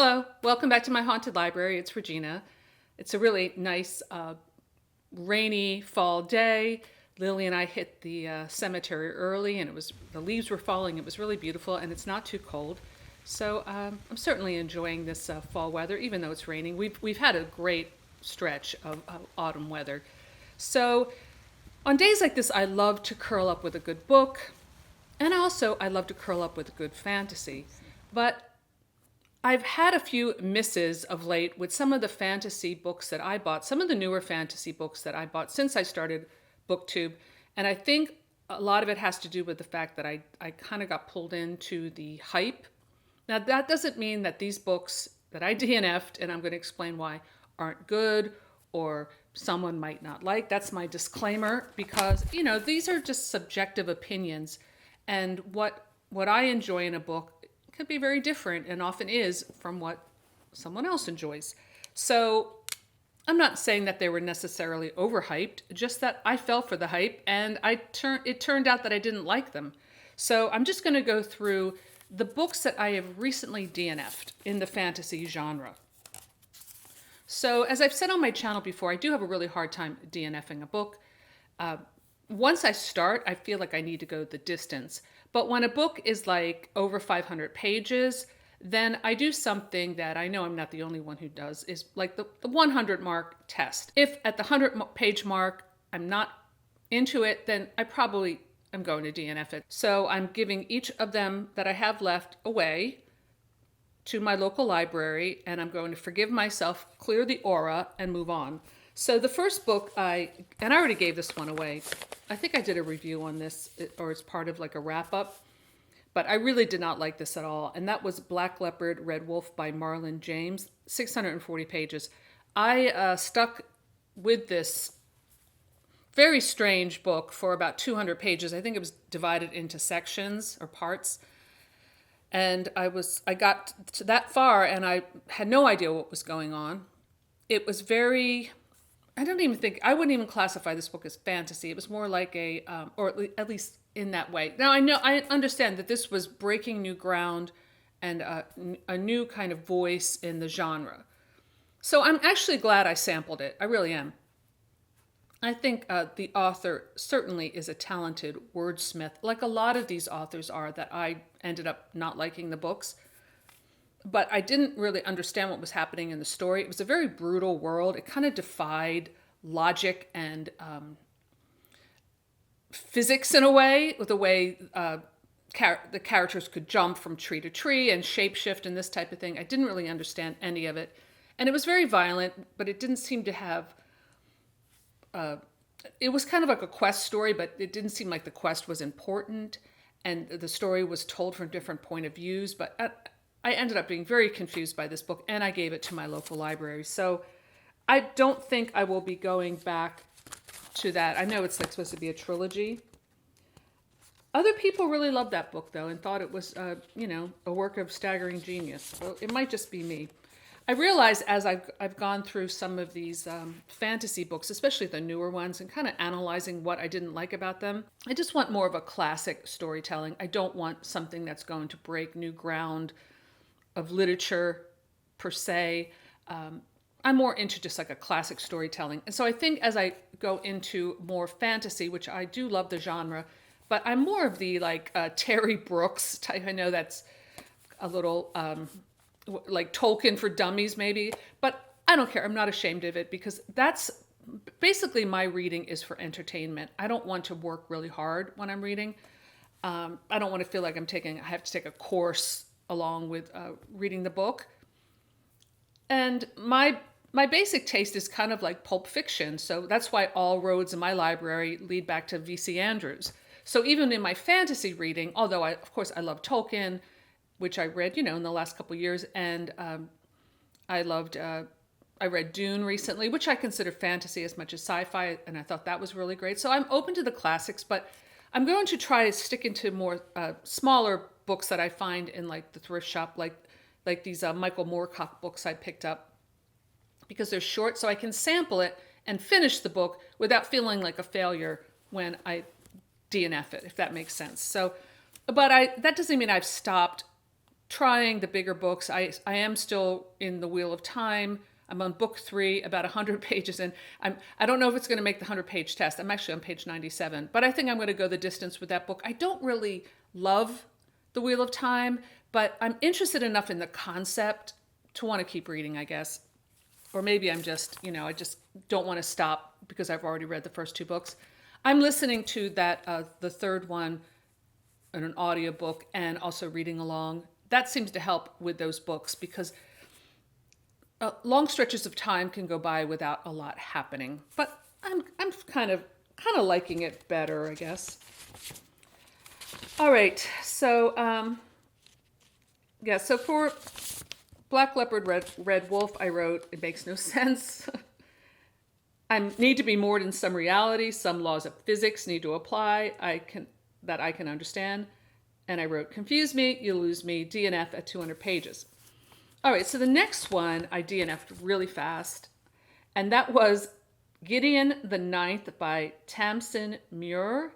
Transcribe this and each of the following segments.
Hello, welcome back to my haunted library. It's Regina. It's a really nice rainy fall day. Lily and I hit the cemetery early, and the leaves were falling. It was really beautiful, and it's not too cold. So I'm certainly enjoying this fall weather, even though it's raining. We've had a great stretch of autumn weather. So on days like this, I love to curl up with a good book, and also I love to curl up with a good fantasy. But I've had a few misses of late with some of the fantasy books that I bought, some of the newer fantasy books that I bought since I started BookTube. And I think a lot of it has to do with the fact that I kind of got pulled into the hype. Now, that doesn't mean that these books that I DNF'd, and I'm going to explain why, aren't good or someone might not like. That's my disclaimer because, these are just subjective opinions. And what I enjoy in a book could be very different and often is from what someone else enjoys. So I'm not saying that they were necessarily overhyped, just that I fell for the hype and it turned out that I didn't like them. So I'm just going to go through the books that I have recently DNF'd in the fantasy genre. So as I've said on my channel before, I do have a really hard time DNFing a book. Once I start, I feel like I need to go the distance. But when a book is like over 500 pages, then I do something that I know I'm not the only one who does, is like the 100 mark test. If at the 100 page mark I'm not into it, then I probably am going to DNF it. So I'm giving each of them that I have left away to my local library, and I'm going to forgive myself, clear the aura, and move on. So the first book I already gave this one away. I think I did a review on this, or it's part of like a wrap up, but I really did not like this at all. And that was Black Leopard, Red Wolf by Marlon James, 640 pages. I stuck with this very strange book for about 200 pages. I think it was divided into sections or parts. And I got to that far and I had no idea what was going on. It was very, I wouldn't even classify this book as fantasy. It was more like or at least in that way. Now I understand that this was breaking new ground and a new kind of voice in the genre. So I'm actually glad I sampled it. I really am. I think the author certainly is a talented wordsmith, like a lot of these authors are that I ended up not liking the books. But I didn't really understand what was happening in the story. It was a very brutal world. It kind of defied logic and physics in a way, with the way the characters could jump from tree to tree and shapeshift and this type of thing. I didn't really understand any of it. And it was very violent, but it didn't seem to have... it was kind of like a quest story, but it didn't seem like the quest was important. And the story was told from different point of views. But I ended up being very confused by this book, and I gave it to my local library. So I don't think I will be going back to that. I know it's like supposed to be a trilogy. Other people really loved that book, though, and thought it was, a work of staggering genius. Well, it might just be me. I realize as I've gone through some of these fantasy books, especially the newer ones, and kind of analyzing what I didn't like about them, I just want more of a classic storytelling. I don't want something that's going to break new ground of literature per se. I'm more into just like a classic storytelling. And so I think as I go into more fantasy, which I do love the genre, but I'm more of the like Terry Brooks type. I know that's a little like Tolkien for dummies maybe, but I don't care. I'm not ashamed of it because that's basically my reading is for entertainment. I don't want to work really hard when I'm reading. I don't want to feel like I have to take a course along with reading the book. And my basic taste is kind of like pulp fiction. So that's why all roads in my library lead back to V.C. Andrews. So even in my fantasy reading, although of course I love Tolkien, which I read, in the last couple of years, and I read Dune recently, which I consider fantasy as much as sci-fi, and I thought that was really great. So I'm open to the classics, but I'm going to try to stick into more smaller books that I find in like the thrift shop, like these Michael Moorcock books I picked up, because they're short, so I can sample it and finish the book without feeling like a failure when I DNF it, if that makes sense. So, but that doesn't mean I've stopped trying the bigger books. I am still in the Wheel of Time. I'm on book 3, about 100 pages in. I don't know if it's going to make the 100-page test. I'm actually on page 97, but I think I'm going to go the distance with that book. I don't really love the Wheel of Time, but I'm interested enough in the concept to want to keep reading, I guess. Or maybe I'm just, I just don't want to stop because I've already read the first 2 books. I'm listening to that, the third one, in an audiobook and also reading along. That seems to help with those books because long stretches of time can go by without a lot happening. But I'm kind of liking it better, I guess. All right, so so for Black Leopard, Red Wolf, I wrote, it makes no sense. I need to be moored in some reality. Some laws of physics need to apply. I can understand. And I wrote, confuse me, you lose me, DNF at 200 pages. All right, so the next one I DNF'd really fast. And that was Gideon the Ninth by Tamsyn Muir.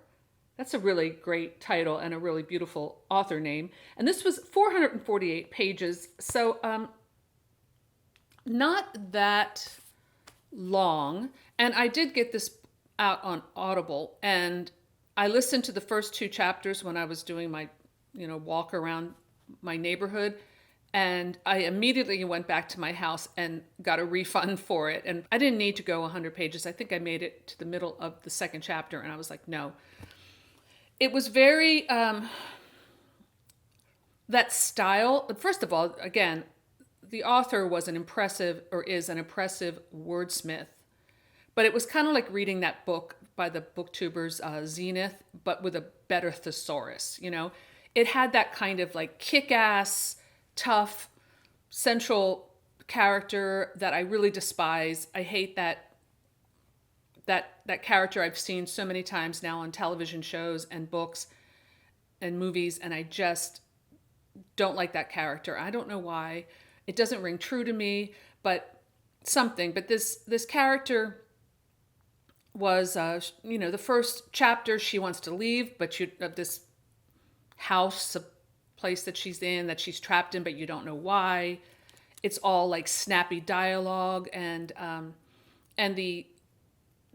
That's a really great title and a really beautiful author name. And this was 448 pages. So not that long. And I did get this out on Audible. And I listened to the first 2 chapters when I was doing my, walk around my neighborhood. And I immediately went back to my house and got a refund for it. And I didn't need to go 100 pages. I think I made it to the middle of the second chapter. And I was like, no. It was very, that style. First of all, again, the author was is an impressive wordsmith. But it was kind of like reading that book by the booktubers, Zenith, but with a better thesaurus, It had that kind of like kick-ass, tough, central character that I really despise. I hate that character I've seen so many times now on television shows and books and movies, and I just don't like that character. I don't know why. It doesn't ring true to me, but something. But this character was, the first chapter, she wants to leave, but this house, a place that she's in, that she's trapped in, but you don't know why. It's all like snappy dialogue, and the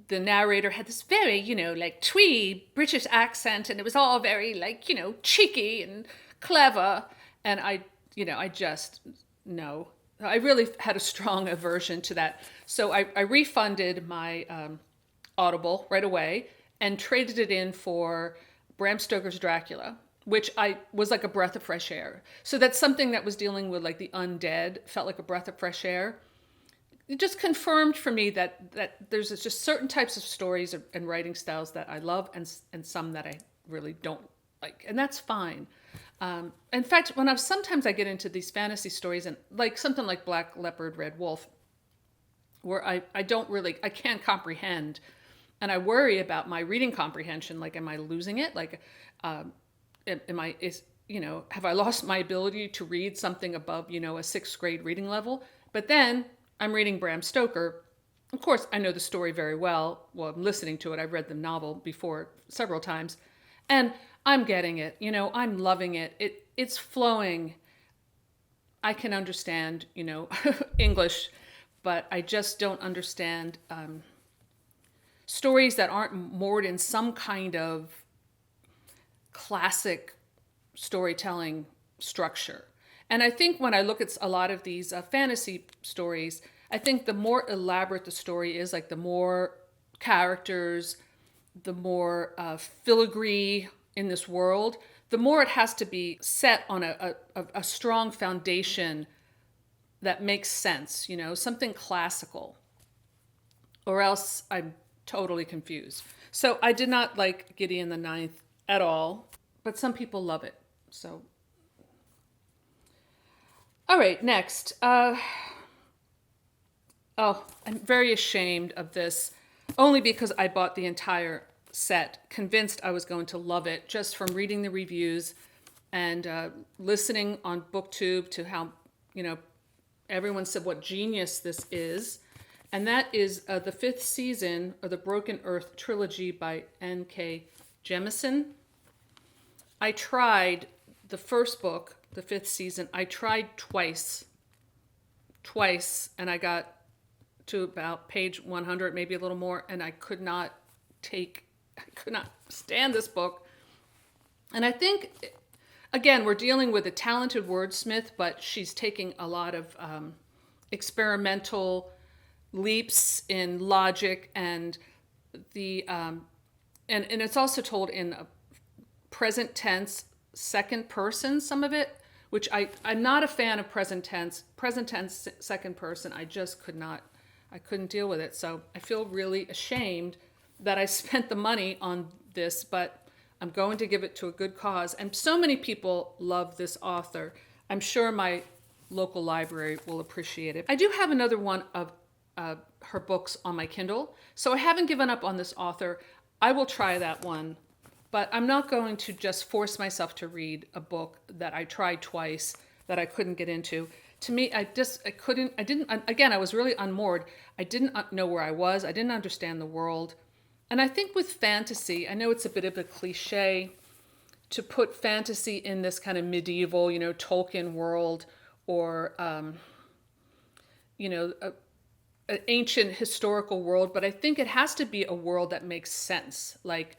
narrator had this very, like twee British accent, and it was all very like, cheeky and clever. And I really had a strong aversion to that. So I refunded my Audible right away and traded it in for Bram Stoker's Dracula, which I was like a breath of fresh air. So that's something that was dealing with like the undead, felt like a breath of fresh air. It just confirmed for me that there's just certain types of stories and writing styles that I love and some that I really don't like. And that's fine. In fact, sometimes I get into these fantasy stories and like something like Black Leopard, Red Wolf, where I can't comprehend. And I worry about my reading comprehension. Like, am I losing it? Like, have I lost my ability to read something above, a 6th grade reading level? But then I'm reading Bram Stoker. Of course, I know the story very well. Well, I'm listening to it. I've read the novel before several times. And I'm getting it. I'm loving it. It's flowing. I can understand, English, but I just don't understand stories that aren't moored in some kind of classic storytelling structure. And I think when I look at a lot of these fantasy stories, I think the more elaborate the story is, like the more characters, the more filigree in this world, the more it has to be set on a strong foundation that makes sense, something classical, or else I'm totally confused. So I did not like Gideon the Ninth at all, but some people love it. So, all right, next. I'm very ashamed of this, only because I bought the entire set, convinced I was going to love it just from reading the reviews and listening on BookTube to how, everyone said what genius this is. And that is the 5th season of the Broken Earth trilogy by N.K. Jemisin. I tried the first book, the 5th season. I tried twice, and I got to about page 100, maybe a little more, and I could not stand this book. And I think, again, we're dealing with a talented wordsmith, but she's taking a lot of experimental leaps in logic, and and it's also told in a present tense, second person, some of it, which I'm not a fan of present tense, second person. I just couldn't deal with it. So I feel really ashamed that I spent the money on this, but I'm going to give it to a good cause. And so many people love this author. I'm sure my local library will appreciate it. I do have another one of her books on my Kindle, so I haven't given up on this author. I will try that one, but I'm not going to just force myself to read a book that I tried twice that I couldn't get into. To me, I was really unmoored. I didn't know where I was. I didn't understand the world. And I think with fantasy, I know it's a bit of a cliche to put fantasy in this kind of medieval, Tolkien world, or, an ancient historical world, but I think it has to be a world that makes sense. Like,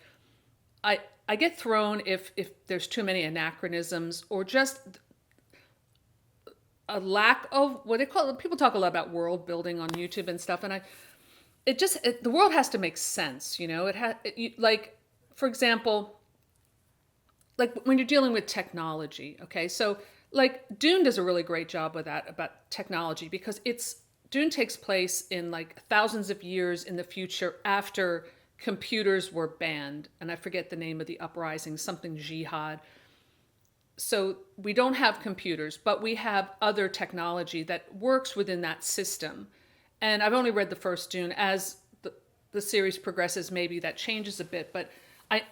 I get thrown if there's too many anachronisms, or just a lack of what they call, people talk a lot about world building on YouTube and stuff, and the world has to make sense, like, for example, like when you're dealing with technology, okay? So like Dune does a really great job with that, about technology, because Dune takes place in like thousands of years in the future after computers were banned. And I forget the name of the uprising, something jihad. So we don't have computers, but we have other technology that works within that system. And I've only read the first Dune. As the series progresses, maybe that changes a bit. But I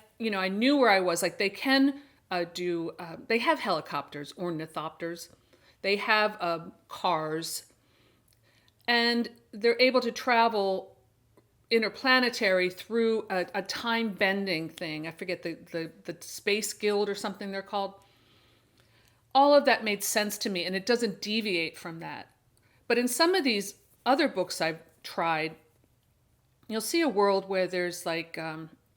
knew where I was. Like, they can they have helicopters, ornithopters. They have cars. And they're able to travel interplanetary through a time-bending thing. I forget the Space Guild or something they're called. All of that made sense to me, and it doesn't deviate from that. But in some of these other books I've tried, you'll see a world where there's like,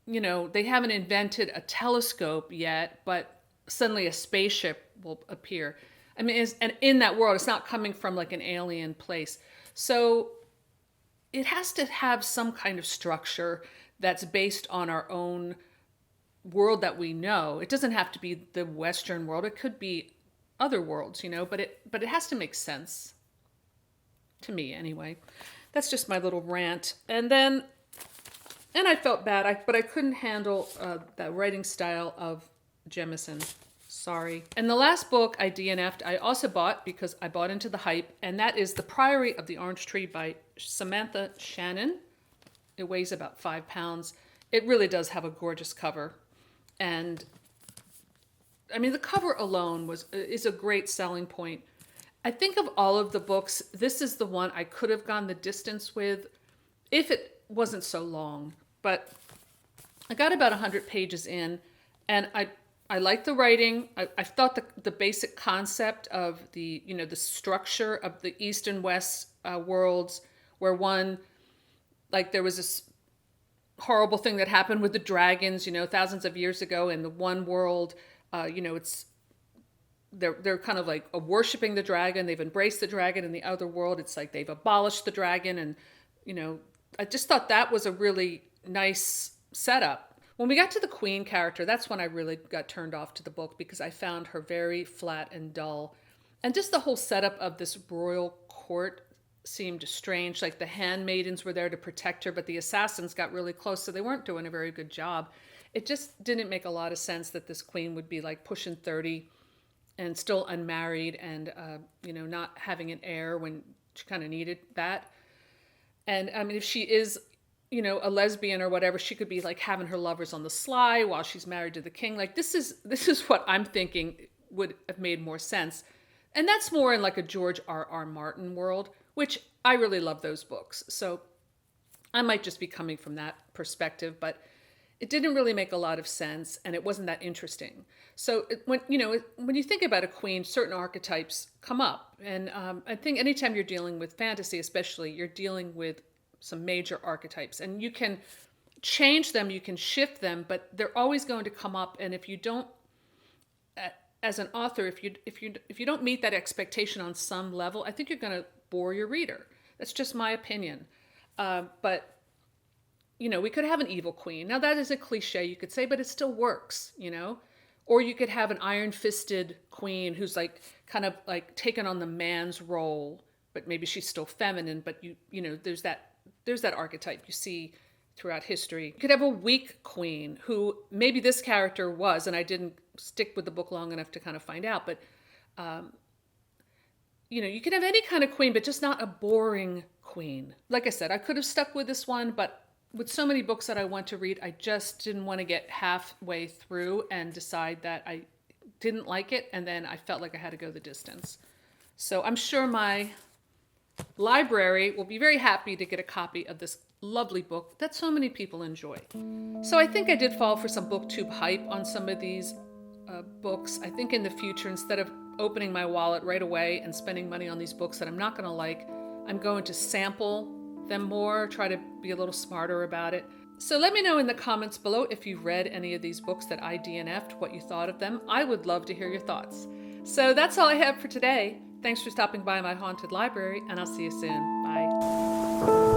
they haven't invented a telescope yet, but suddenly a spaceship will appear. I mean, and in that world, it's not coming from like an alien place. So it has to have some kind of structure that's based on our own world that we know. It doesn't have to be the Western world. It could be other worlds, but it has to make sense to me anyway. That's just my little rant. And I felt bad, but I couldn't handle that writing style of Jemisin. Sorry. And the last book I DNF'd, I also bought because I bought into the hype, and that is The Priory of the Orange Tree by Samantha Shannon. It weighs about 5 pounds. It really does have a gorgeous cover. And I mean, the cover alone is a great selling point. I think of all of the books, this is the one I could have gone the distance with if it wasn't so long. But I got about 100 pages in, and I like the writing. I thought the basic concept of the structure of the East and West worlds, where there was this horrible thing that happened with the dragons, thousands of years ago. In the one world, they're kind of like worshiping the dragon. They've embraced the dragon. In the other world, it's like they've abolished the dragon. And, I just thought that was a really nice setup. When we got to the queen character, that's when I really got turned off to the book, because I found her very flat and dull. And just the whole setup of this royal court seemed strange. Like, the handmaidens were there to protect her, but the assassins got really close, so they weren't doing a very good job. It just didn't make a lot of sense that this queen would be like pushing 30 and still unmarried, and not having an heir when she kind of needed that. And I mean, if she is a lesbian or whatever, she could be like having her lovers on the sly while she's married to the king. Like, this is what I'm thinking would have made more sense. And that's more in like a George R.R. Martin world, which I really love those books. So I might just be coming from that perspective, but it didn't really make a lot of sense, and it wasn't that interesting. So when you think about a queen, certain archetypes come up, and I think anytime you're dealing with fantasy, especially, you're dealing with some major archetypes, and you can change them, you can shift them, but they're always going to come up. And if you don't, as an author, if you don't meet that expectation on some level, I think you're going to bore your reader. That's just my opinion. But we could have an evil queen. Now that is a cliche, you could say, but it still works. Or you could have an iron-fisted queen who's like kind of like taken on the man's role, but maybe she's still feminine. But there's that archetype you see throughout history. You could have a weak queen who maybe this character was, and I didn't stick with the book long enough to kind of find out, but you could have any kind of queen, but just not a boring queen. Like I said, I could have stuck with this one, but with so many books that I want to read, I just didn't want to get halfway through and decide that I didn't like it, and then I felt like I had to go the distance. So I'm sure my library will be very happy to get a copy of this lovely book that so many people enjoy. So I think I did fall for some booktube hype on some of these books. I think in the future, instead of opening my wallet right away and spending money on these books that I'm not going to like, I'm going to sample them more, try to be a little smarter about it. So let me know in the comments below if you've read any of these books that I DNF'd, what you thought of them. I would love to hear your thoughts. So that's all I have for today. Thanks for stopping by my haunted library, and I'll see you soon. Bye.